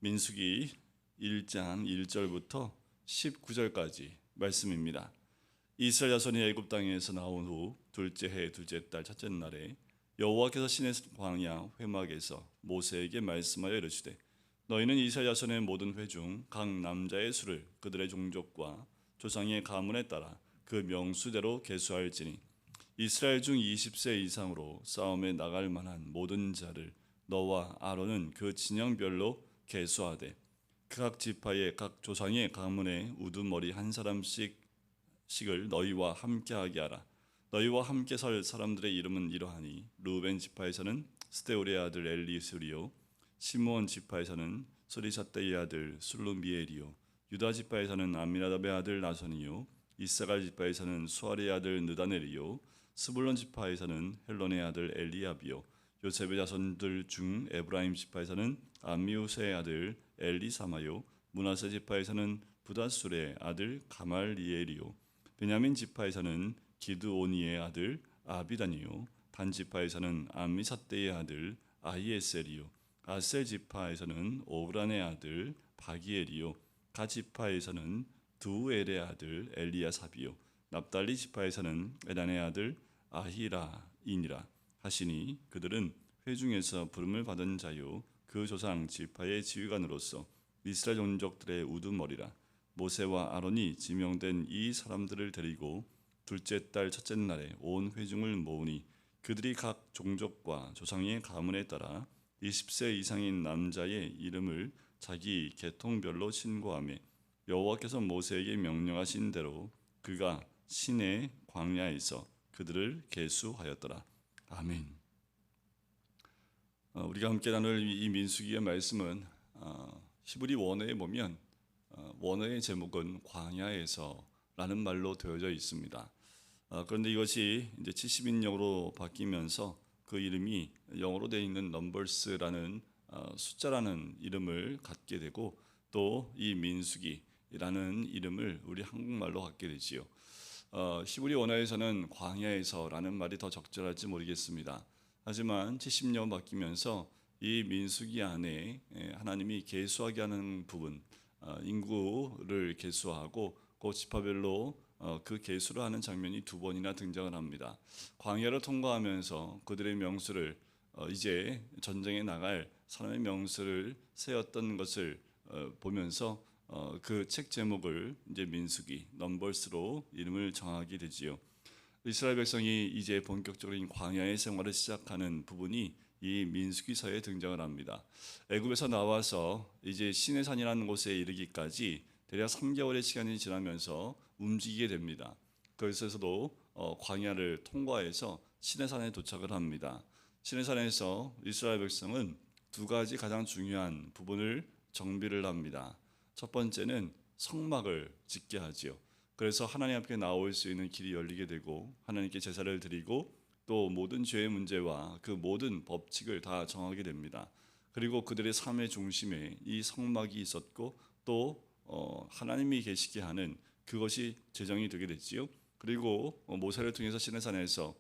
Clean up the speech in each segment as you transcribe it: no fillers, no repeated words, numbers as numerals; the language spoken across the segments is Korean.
민수기 1장 1절부터 19절까지 말씀입니다. 이스라엘 자손이 애굽 땅에서 나온 후 둘째 해 둘째 달 첫째 날에 여호와께서 시내 광야 회막에서 모세에게 말씀하여 이르시되 너희는 이스라엘 자손의 모든 회 중 각 남자의 수를 그들의 종족과 조상의 가문에 따라 그 명수대로 계수할지니 이스라엘 중 20세 이상으로 싸움에 나갈 만한 모든 자를 너와 아론은 그 진영별로 계수하되 각 지파의 각 조상의 가문에 우두머리 한 사람씩을 너희와 함께하게 하라. 너희와 함께 설 사람들의 이름은 이러하니 루벤 지파에서는 스데울의 아들 엘리수리요, 시므온 지파에서는 소리사떼의 아들 술루미엘이요, 유다 지파에서는 암미나답의 아들 나손이요, 이사갈 지파에서는 수알의 아들 느다넬이요, 스불론 지파에서는 헬론의 아들 엘리압이요, 요셉의 자손들 중 에브라임 지파에서는 암미우스의 아들 엘리사마요, 므낫세 지파에서는 부다술의 아들 가말리엘이요, 베냐민 지파에서는 기드오니의 아들 아비단이요, 단 지파에서는 암미사떼의 아들 아히에셀이요, 아셀 지파에서는 오그란의 아들 바기엘이요, 가 지파에서는 두엘의 아들 엘리야삽이요, 납달리 지파에서는 에단의 아들 아히라이니라 하시니 그들은 회중에서 부름을 받은 자요 그 조상 지파의 지휘관으로서 이스라엘 종족들의 우두머리라. 모세와 아론이 지명된 이 사람들을 데리고 둘째 달 첫째 날에 온 회중을 모으니 그들이 각 종족과 조상의 가문에 따라 20세 이상인 남자의 이름을 자기 계통별로 신고하며 여호와께서 모세에게 명령하신 대로 그가 시내 광야에서 그들을 계수하였더라. 아멘. 우리가 함께 나눌 이 민수기의 말씀은 히브리 원어에 보면 원어의 제목은 광야에서라는 말로 되어져 있습니다. 그런데 이것이 이제 70인역으로 바뀌면서 그 이름이 영어로 되어 있는 넘버스라는 숫자라는 이름을 갖게 되고 또 이 민수기라는 이름을 우리 한국말로 갖게 되지요. 히브리 원어에서는 광야에서라는 말이 더 적절할지 모르겠습니다. 하지만 70년 바뀌면서 이 민수기 안에 하나님이 계수하게 하는 부분, 인구를 계수하고 그 지파별로 그 계수를 하는 장면이 두 번이나 등장을 합니다. 광야를 통과하면서 그들의 명수를 이제 전쟁에 나갈 사람의 명수를 세웠던 것을 보면서 그 책 제목을 이제 민수기 넘버스로 이름을 정하게 되지요. 이스라엘 백성이 이제 본격적인 광야의 생활을 시작하는 부분이 이 민수기서에 등장을 합니다. 애굽에서 나와서 이제 시내산이라는 곳에 이르기까지 대략 3개월의 시간이 지나면서 움직이게 됩니다. 그것에서도 광야를 통과해서 시내산에 도착을 합니다. 시내산에서 이스라엘 백성은 두 가지 가장 중요한 부분을 정비를 합니다. 첫 번째는 성막을 짓게 하지요. 그래서 하나님 앞에 나올 수 있는 길이 열리게 되고 하나님께 제사를 드리고 또 모든 죄의 문제와 그 모든 법칙을 다 정하게 됩니다. 그리고 그들의 삶의 중심에 이 성막이 있었고 또 하나님이 계시게 하는 그것이 제정이 되게 됐지요. 그리고 모세를 통해서 시내산에서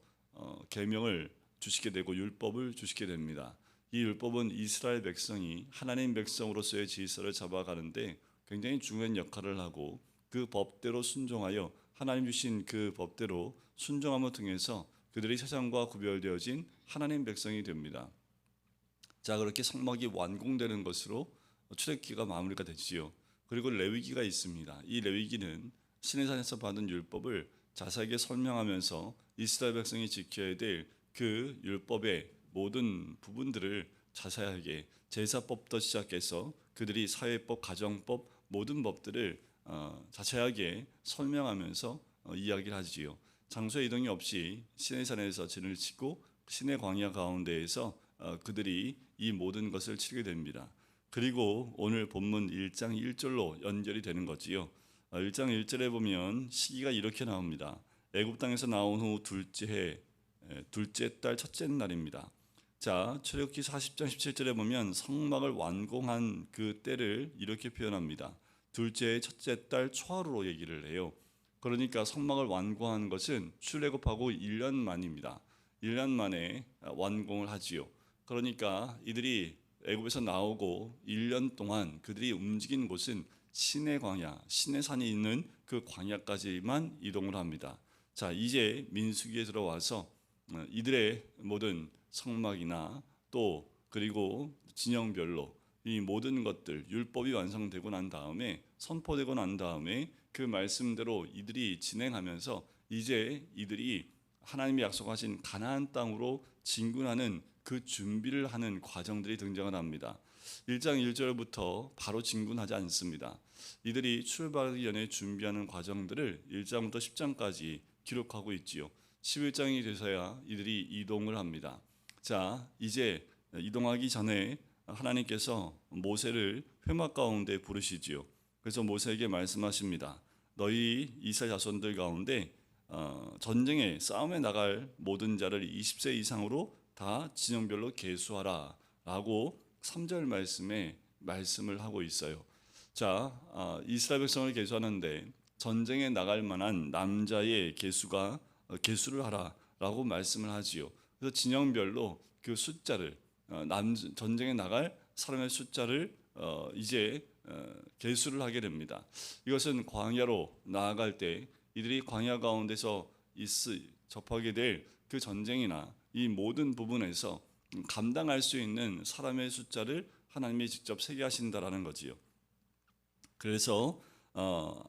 계명을 주시게 되고 율법을 주시게 됩니다. 이 율법은 이스라엘 백성이 하나님 백성으로서의 질서를 잡아가는데 굉장히 중요한 역할을 하고 그 법대로 순종하여 하나님 주신 그 법대로 순종함을 통해서 그들이 세상과 구별되어진 하나님 백성이 됩니다. 자, 그렇게 성막이 완공되는 것으로 출애굽기가 마무리가 되지요. 그리고 레위기가 있습니다. 이 레위기는 시내산에서 받은 율법을 자세하게 설명하면서 이스라엘 백성이 지켜야 될 그 율법의 모든 부분들을 자세하게 제사법부터 시작해서 그들이 사회법, 가정법 모든 법들을 자세하게 설명하면서 이야기를 하지요. 장소 이동이 없이 시내산에서 진을 치고 시내 광야 가운데에서 그들이 이 모든 것을 치르게 됩니다. 그리고 오늘 본문 1장 1절로 연결이 되는 거지요. 1장 1절에 보면 시기가 이렇게 나옵니다. 애굽 땅에서 나온 후 둘째 달 첫째 날입니다. 자, 출애굽기 40장 17절에 보면 성막을 완공한 그 때를 이렇게 표현합니다. 둘째의 첫째 달 초하루로 얘기를 해요. 그러니까 성막을 완공한 것은 출애굽하고 1년 만입니다. 1년 만에 완공을 하지요. 그러니까 이들이 애굽에서 나오고 1년 동안 그들이 움직인 곳은 시내 광야, 시내 산이 있는 그 광야까지만 이동을 합니다. 자, 이제 민수기에 들어와서 이들의 모든 성막이나 또 그리고 진영별로 이 모든 것들 율법이 완성되고 난 다음에 선포되고 난 다음에 그 말씀대로 이들이 진행하면서 이제 이들이 하나님이 약속하신 가나안 땅으로 진군하는 그 준비를 하는 과정들이 등장을 합니다. 1장 1절부터 바로 진군하지 않습니다. 이들이 출발하기 전에 준비하는 과정들을 1장부터 10장까지 기록하고 있지요. 11장이 돼서야 이들이 이동을 합니다. 자, 이제 이동하기 전에 하나님께서 모세를 회막 가운데 부르시지요. 그래서 모세에게 말씀하십니다. 너희 이스라엘 자손들 가운데 전쟁에 싸움에 나갈 모든 자를 20세 이상으로 다 진영별로 계수하라 라고 3절 말씀에 말씀을 하고 있어요. 자, 이스라엘 백성을 계수하는데 전쟁에 나갈 만한 남자의 계수를 하라라고 말씀을 하지요. 그래서 진영별로 그 숫자를 전쟁에 나갈 사람의 숫자를 이제 계수를 하게 됩니다. 이것은 광야로 나아갈 때 이들이 광야 가운데서 접하게 될 그 전쟁이나 이 모든 부분에서 감당할 수 있는 사람의 숫자를 하나님이 직접 세게 하신다라는 거지요. 그래서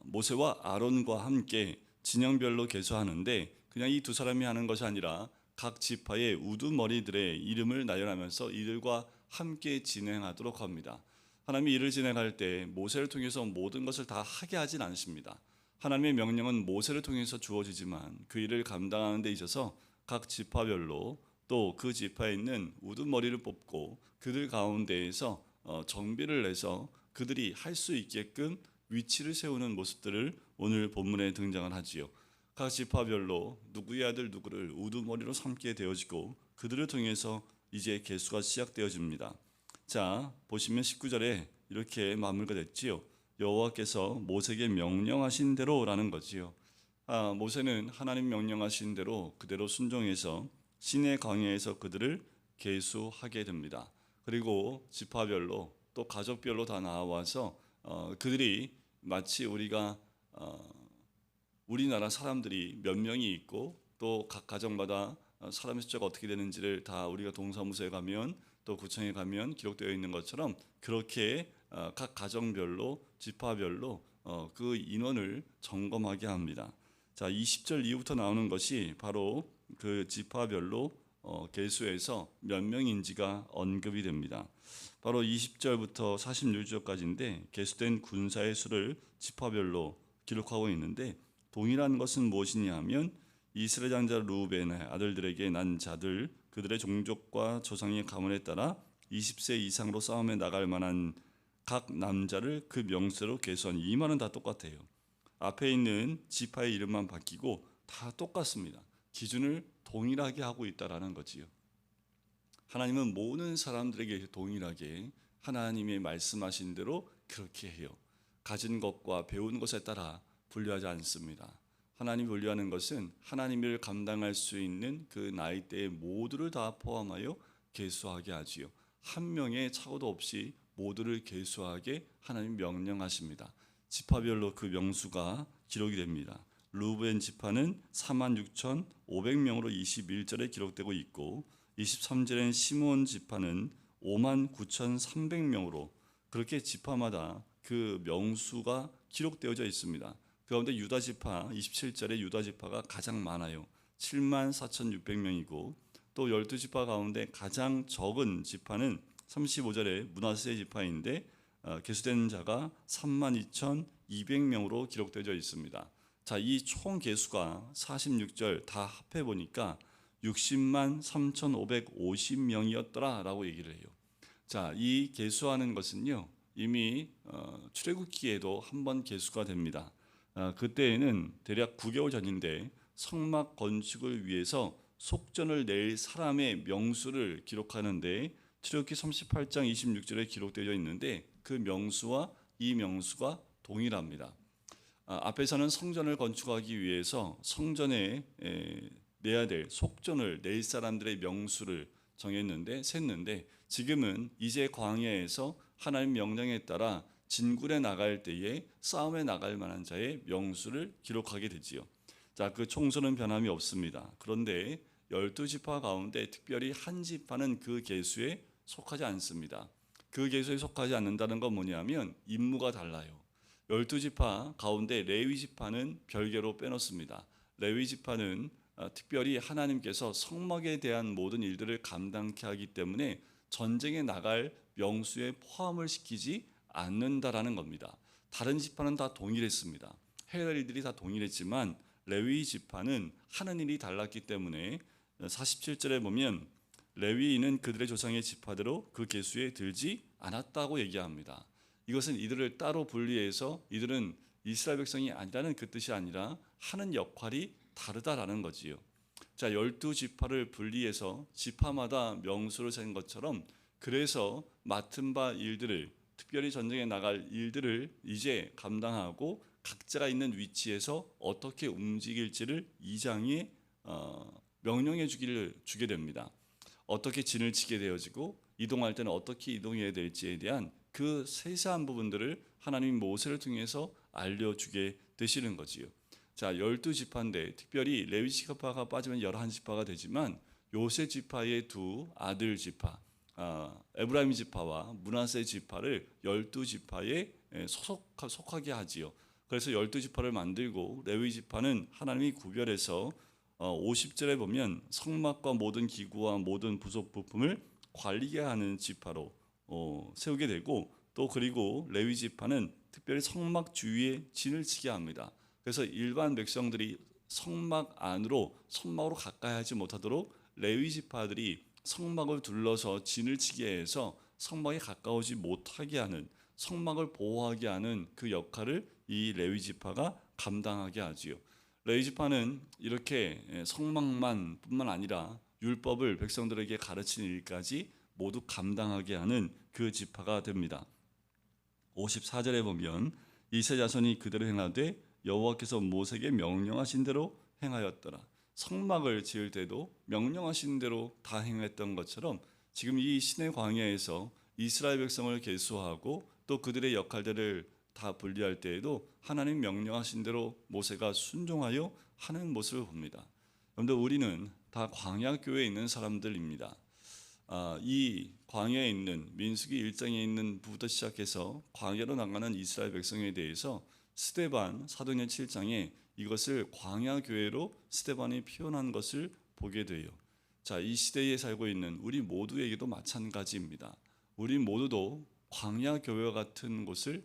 모세와 아론과 함께 진영별로 계수하는데 그냥 이 두 사람이 하는 것이 아니라 각 지파의 우두머리들의 이름을 나열하면서 이들과 함께 진행하도록 합니다. 하나님이 일을 진행할 때 모세를 통해서 모든 것을 다 하게 하진 않으십니다. 하나님의 명령은 모세를 통해서 주어지지만 그 일을 감당하는 데 있어서 각 지파별로 또 그 지파에 있는 우두머리를 뽑고 그들 가운데에서 정비를 해서 그들이 할 수 있게끔 위치를 세우는 모습들을 오늘 본문에 등장을 하지요. 각 지파별로 누구의 아들 누구를 우두머리로 삼게 되어지고 그들을 통해서 이제 계수가 시작되어집니다. 자, 보시면 19절에 이렇게 마무리가 됐지요. 여호와께서 모세에게 명령하신 대로라는 거지요. 모세는 하나님 명령하신 대로 그대로 순종해서 시내 광야에서 그들을 계수하게 됩니다. 그리고 지파별로 또 가족별로 다 나와서 그들이 마치 우리나라 사람들이 몇 명이 있고 또 각 가정마다 사람의 숫자가 어떻게 되는지를 다 우리가 동사무소에 가면 또 구청에 가면 기록되어 있는 것처럼 그렇게 각 가정별로 지파별로 그 인원을 점검하게 합니다. 자, 20절 이후부터 나오는 것이 바로 그 지파별로 계수해서 몇 명인지가 언급이 됩니다. 바로 20절부터 46절까지인데 계수된 군사의 수를 지파별로 기록하고 있는데 동일한 것은 무엇이냐 하면 이스라엘 장자 루벤의 아들들에게 난 자들 그들의 종족과 조상의 가문에 따라 20세 이상으로 싸움에 나갈 만한 각 남자를 그 명세로 계수한 이 말은 다 똑같아요. 앞에 있는 지파의 이름만 바뀌고 다 똑같습니다. 기준을 동일하게 하고 있다라는 거지요. 하나님은 모든 사람들에게 동일하게 하나님의 말씀하신 대로 그렇게 해요. 가진 것과 배운 것에 따라 분류하지 않습니다. 하나님이 분류하는 것은 하나님을 감당할 수 있는 그 나이대의 모두를 다 포함하여 계수하게 하지요. 한 명의 착오도 없이 모두를 계수하게 하나님 명령하십니다. 지파별로 그 명수가 기록이 됩니다. 루벤 지파는 46,500명으로 21절에 기록되고 있고 23절엔 시몬 지파는 59,300명으로 그렇게 지파마다 그 명수가 기록되어져 있습니다. 그 가운데 유다 지파 27절에 유다 지파가 가장 많아요. 74,600명이고 또 12지파 가운데 가장 적은 지파는 35절에 므낫세 지파인데 계수된 자가 32,200명으로 기록되어 있습니다. 자, 이 총 계수가 46절 다 합해 보니까 60만 3,550명이었더라라고 얘기를 해요. 자, 이 계수하는 것은요 이미 출애굽기에도 한 번 계수가 됩니다. 그때에는 대략 9개월 전인데 성막 건축을 위해서 속전을 낼 사람의 명수를 기록하는데 출애굽기 38장 26절에 기록되어 있는데 그 명수와 이 명수가 동일합니다. 앞에서는 성전을 건축하기 위해서 성전에 내야 될 속전을 낼 사람들의 명수를 정했는데 셌는데 지금은 이제 광야에서 하나님 명령에 따라 진군에 나갈 때에 싸움에 나갈 만한 자의 명수를 기록하게 되지요. 자, 그 총수는 변함이 없습니다. 그런데 12지파 가운데 특별히 한 지파는 그 계수에 속하지 않습니다. 그 계수에 속하지 않는다는 건 뭐냐면 임무가 달라요. 12지파 가운데 레위 지파는 별개로 빼놓습니다. 레위 지파는 특별히 하나님께서 성막에 대한 모든 일들을 감당케 하기 때문에 전쟁에 나갈 명수에 포함을 시키지 않는다라는 겁니다. 다른 지파는 다 동일했습니다. 해야 할 일들이 다 동일했지만 레위 지파는 하는 일이 달랐기 때문에 47절에 보면 레위인은 그들의 조상의 지파대로 그 계수에 들지 않았다고 얘기합니다. 이것은 이들을 따로 분리해서 이들은 이스라엘 백성이 아니라는 그 뜻이 아니라 하는 역할이 다르다라는 거지요. 자, 12지파를 분리해서 지파마다 명수를 센 것처럼 그래서 맡은 바 일들을 특별히 전쟁에 나갈 일들을 이제 감당하고 각자가 있는 위치에서 어떻게 움직일지를 2장에 명령해 주게 됩니다. 어떻게 진을 치게 되어지고 이동할 때는 어떻게 이동해야 될지에 대한 그 세세한 부분들을 하나님 모세를 통해서 알려주게 되시는 거지요. 자, 12지파인데 특별히 레위 지파가 빠지면 11지파가 되지만 요셉 지파의 두 아들 지파 에브라임 지파와 므낫세 지파를 12지파에 속하게 하지요. 그래서 12지파를 만들고 레위 지파는 하나님이 구별해서 50절에 보면 성막과 모든 기구와 모든 부속 부품을 관리하게 하는 지파로 세우게 되고 또 그리고 레위 지파는 특별히 성막 주위에 진을 치게 합니다. 그래서 일반 백성들이 성막 안으로 성막으로 가까이 하지 못하도록 레위 지파들이 성막을 둘러서 진을 치게 해서 성막에 가까우지 못하게 하는 성막을 보호하게 하는 그 역할을 이 레위 지파가 감당하게 하지요. 레위 지파는 이렇게 성막만 뿐만 아니라 율법을 백성들에게 가르치는 일까지 모두 감당하게 하는 그 지파가 됩니다. 54절에 보면 이세 자손이 그대로 행하되 여호와께서 모세에게 명령하신 대로 행하였더라. 성막을 지을 때도 명령하신 대로 다 행했던 것처럼 지금 이 시내 광야에서 이스라엘 백성을 계수하고 또 그들의 역할들을 다 분리할 때에도 하나님 명령하신 대로 모세가 순종하여 하는 모습을 봅니다. 여러분들 우리는 다 광야 교회에 있는 사람들입니다. 이 광야에 있는 민수기 1장에 있는 부부터 시작해서 광야로 나가는 이스라엘 백성에 대해서 스데반 사도행전 7장에 이것을 광야 교회로 스데반이 표현한 것을 보게 돼요. 자, 이 시대에 살고 있는 우리 모두에게도 마찬가지입니다. 우리 모두도 광야 교회와 같은 곳에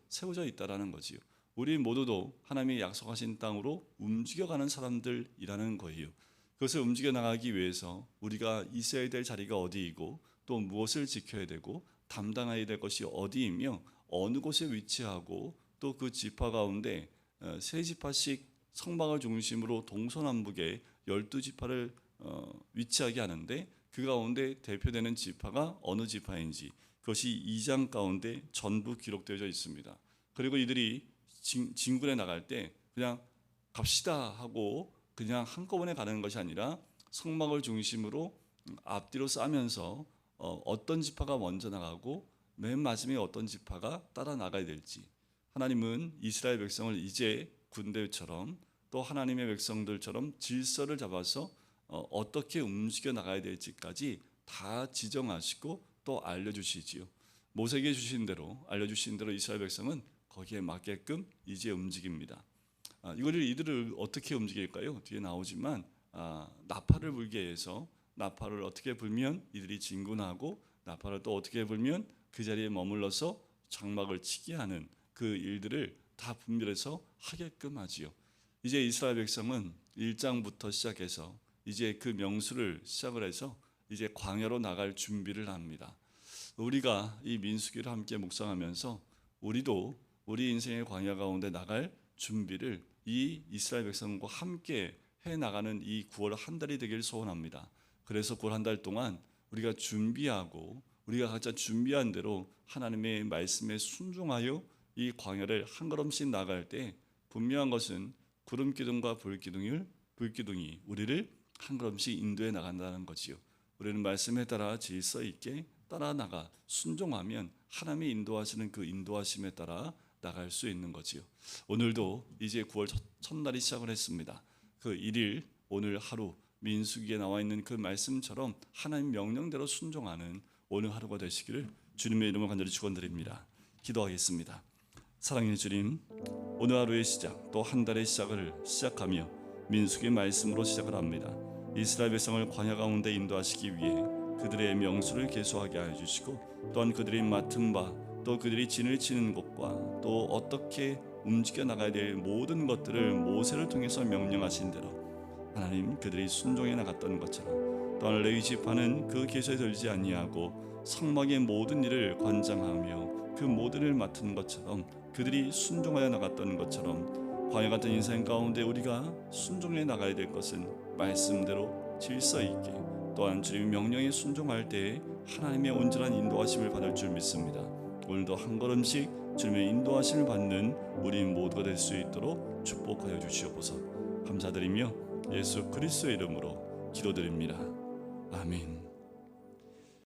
세워져 있다라는 거지요. 우리 모두도 하나님이 약속하신 땅으로 움직여가는 사람들이라는 거예요. 그것을 움직여 나가기 위해서 우리가 있어야 될 자리가 어디이고 또 무엇을 지켜야 되고 담당해야 될 것이 어디이며 어느 곳에 위치하고 또 그 지파 가운데 세 지파씩 성막을 중심으로 동서남북에 12지파를 위치하게 하는데 그 가운데 대표되는 지파가 어느 지파인지 그것이 2장 가운데 전부 기록되어 있습니다. 그리고 이들이 진군에 나갈 때 그냥 갑시다 하고 그냥 한꺼번에 가는 것이 아니라 성막을 중심으로 앞뒤로 싸면서 어떤 지파가 먼저 나가고 맨 마지막에 어떤 지파가 따라 나가야 될지 하나님은 이스라엘 백성을 이제 군대처럼 또 하나님의 백성들처럼 질서를 잡아서 어떻게 움직여 나가야 될지까지 다 지정하시고 또 알려주시지요. 모세에게 주신 대로 알려주신 대로 이스라엘 백성은 거기에 맞게끔 이제 움직입니다. 이들을 어떻게 움직일까요? 뒤에 나오지만 나팔을 불게 해서 나팔을 어떻게 불면 이들이 진군하고 나팔을 또 어떻게 불면 그 자리에 머물러서 장막을 치게 하는 그 일들을 다 분별해서 하게끔 하지요. 이제 이스라엘 백성은 1장부터 시작해서 이제 그 명수를 시작을 해서 이제 광야로 나갈 준비를 합니다. 우리가 이 민수기를 함께 묵상하면서 우리도 우리 인생의 광야 가운데 나갈 준비를 이 이스라엘 백성과 함께 해 나가는 이 9월 한 달이 되길 소원합니다. 그래서 9월 한 달 동안 우리가 준비하고 우리가 각자 준비한 대로 하나님의 말씀에 순종하여 이 광야를 한 걸음씩 나갈 때 분명한 것은 구름 기둥과 불기둥이 우리를 한 걸음씩 인도해 나간다는 거지요. 우리는 말씀에 따라 질서 있게 따라 나가 순종하면 하나님의 인도하시는 그 인도하심에 따라 나갈 수 있는 거지요. 오늘도 이제 9월 첫날이 시작을 했습니다. 그 1일 오늘 하루 민수기에 나와 있는 그 말씀처럼 하나님 명령대로 순종하는 오늘 하루가 되시기를 주님의 이름으로 간절히 축원드립니다. 기도하겠습니다. 사랑의 주님, 오늘 하루의 시작 또 한 달의 시작을 시작하며 민수기 말씀으로 시작을 합니다. 이스라엘 백성을 광야 가운데 인도하시기 위해 그들의 명수를 계수하게 하여 주시고 또한 그들이 맡은 바 또 그들이 진을 치는 곳과 또 어떻게 움직여 나가야 될 모든 것들을 모세를 통해서 명령하신 대로 하나님 그들이 순종해 나갔던 것처럼 또한 레위 지파는 그 계수에 들지 아니하고 성막의 모든 일을 관장하며 그 모든 일을 맡은 것처럼 그들이 순종하여 나갔던 것처럼 광야 같은 인생 가운데 우리가 순종해 나가야 될 것은 말씀대로 질서 있게 또한 주님의 명령에 순종할 때에 하나님의 온전한 인도하심을 받을 줄 믿습니다. 오늘도 한 걸음씩 주님의 인도하심을 받는 우리 모두가 될 수 있도록 축복하여 주시옵소서. 감사드리며 예수 그리스도의 이름으로 기도드립니다. 아멘.